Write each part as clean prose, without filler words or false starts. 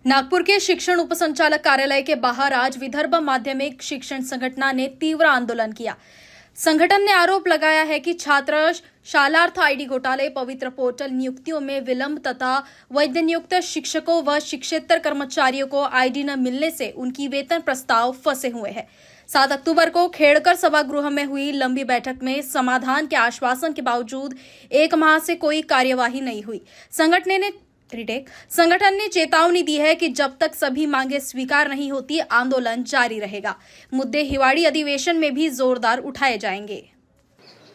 नागपुर के शिक्षण उपसंचालक कार्यालय के बाहर आज विदर्भ माध्यमिक शिक्षण संगठन ने तीव्र आंदोलन किया। संगठन ने आरोप लगाया है कि छात्र शालार्थ आईडी घोटाले, पवित्र पोर्टल नियुक्तियों में विलंब तथा वैध नियुक्त शिक्षकों व शिक्षेतर कर्मचारियों को आईडी न मिलने से उनकी वेतन प्रस्ताव फंसे हुए हैं। 7 अक्टूबर को खेड़कर सभागृह में हुई लंबी बैठक में समाधान के आश्वासन के बावजूद 1 माह से कोई कार्यवाही नहीं हुई। संगठन ने चेतावनी दी है कि जब तक सभी मांगे स्वीकार नहीं होती, आंदोलन जारी रहेगा। मुद्दे हिवाळी अधिवेशन में भी जोरदार उठाए जाएंगे।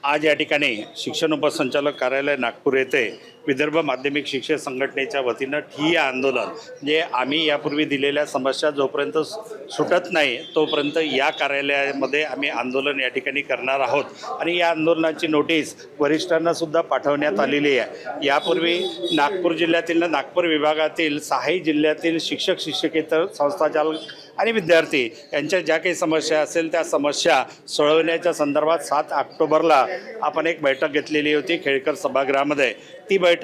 आज या ठिकाणी शिक्षण उपसंचालक कार्यालय नागपूर येथे विदर्भ माध्यमिक शिक्षक संघटनेच्या वतीनं ठिय्या आंदोलन जे आम्ही यापूर्वी दिलेल्या समस्या जोपर्यंत सुटत नाही तोपर्यंत या कार्यालयामध्ये आम्ही आंदोलन या ठिकाणी करणार आहोत आणि या आंदोलनाची नोटीस वरिष्ठांना सुद्धा पाठवण्यात आलेली आहे। यापूर्वी नागपूर जिल्ह्यातील नागपूर विभागातील 6 जिल्ह्यातील शिक्षक शिक्षकेतर संस्थाचालक आणि विद्यार्थी यांच्या ज्या काही समस्या असेल त्या समस्या सोडवण्याच्या संदर्भात 7 ऑक्टोबरला आपण एक बैठक घेतलेली होती खेळकर सभागृहामध्ये। ती बैठक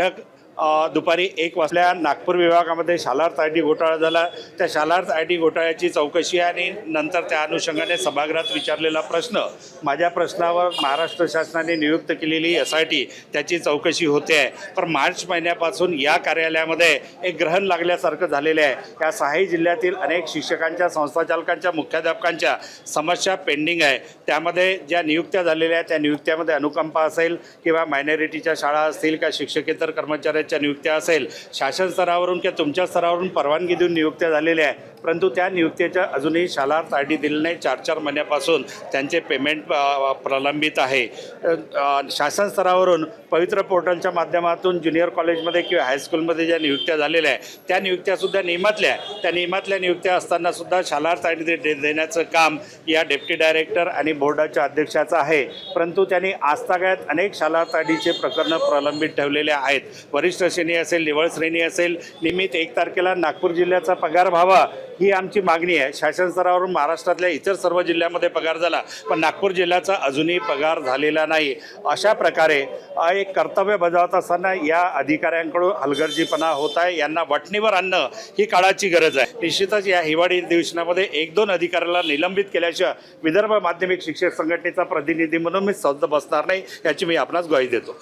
दुपारी 1 वाजता नागपूर विभागामध्ये शालार्थ आयडी घोटाळा झाला। त्या शालार्थ आयडी घोटाळ्याची चौकशी आणि नंतर त्या अनुषंगाने सभागृहात विचारलेला प्रश्न, माझ्या प्रश्नावर महाराष्ट्र शासनाने नियुक्त केलेली SIT त्याची चौकशी होते आहे। पण मार्च महिन्यापासून या कार्यालयामध्ये एक ग्रहण लागल्यासारखं झालेलं आहे। या 6 जिल्ह्यातील अनेक शिक्षकांच्या, संस्थाचालकांच्या, मुख्याध्यापकांच्या समस्या पेंडिंग आहे। त्यामध्ये ज्या नियुक्त्या झालेल्या आहेत त्या नियुक्त्यामध्ये अनुकंपा असेल किंवा मायनॉरिटीच्या शाळा असतील का शिक्षकेतर कर्मचारी नियुक्त्या असेल, शासन स्तरावरून किंवा तुमच्या स्तरावरून परवानगी देऊन नियुक्त्या झालेल्या आहे, परंतु त्या नियुक्तीच्या अजूनही शालार्थ आयडी दिले नाही। 4 महिन्यापासून त्यांचे पेमेंट प्रलंबित आहे। शासन स्तरावरून पवित्र पोर्टलच्या माध्यमातून ज्युनियर कॉलेजमध्ये किंवा हायस्कूलमध्ये ज्या नियुक्त्या झालेल्या आहेत त्या नियुक्त्यासुद्धा नियमातल्या नियुक्त्या असताना सुद्धा शालार्थ आयडी देण्याचं काम या डेप्टी डायरेक्टर आणि बोर्डाच्या अध्यक्षाचं आहे, परंतु त्यांनी आजतागायत अनेक शालार्थ आयडीचे प्रकरणं प्रलंबित ठेवलेले आहेत। वरिष्ठ श्रेणी असेल, निवड श्रेणी असेल, निमित्त 1 तारखेला नागपूर जिल्ह्याचा पगार व्हावा ही आमची मागणी आहे। शासन स्तरावरून महाराष्ट्रातल्या इतर सर्व जिल्ह्यामध्ये पगार झाला, पण नागपूर जिल्ह्याचा अजूनही पगार झालेला नाही। अशा प्रकारे एक कर्तव्य बजावत असताना या अधिकाऱ्यांकडून हलगर्जीपणा होत आहे। यांना वठणीवर आणणं ही काळाची गरज आहे। निश्चितच या हिवाळी अधिवेशनामध्ये 1-2 अधिकाऱ्याला निलंबित केल्याशिवाय विदर्भ माध्यमिक शिक्षक संघटनेचा प्रतिनिधी म्हणून मी सज्ज बसणार नाही, याची मी आपणास ग्वाही देतो।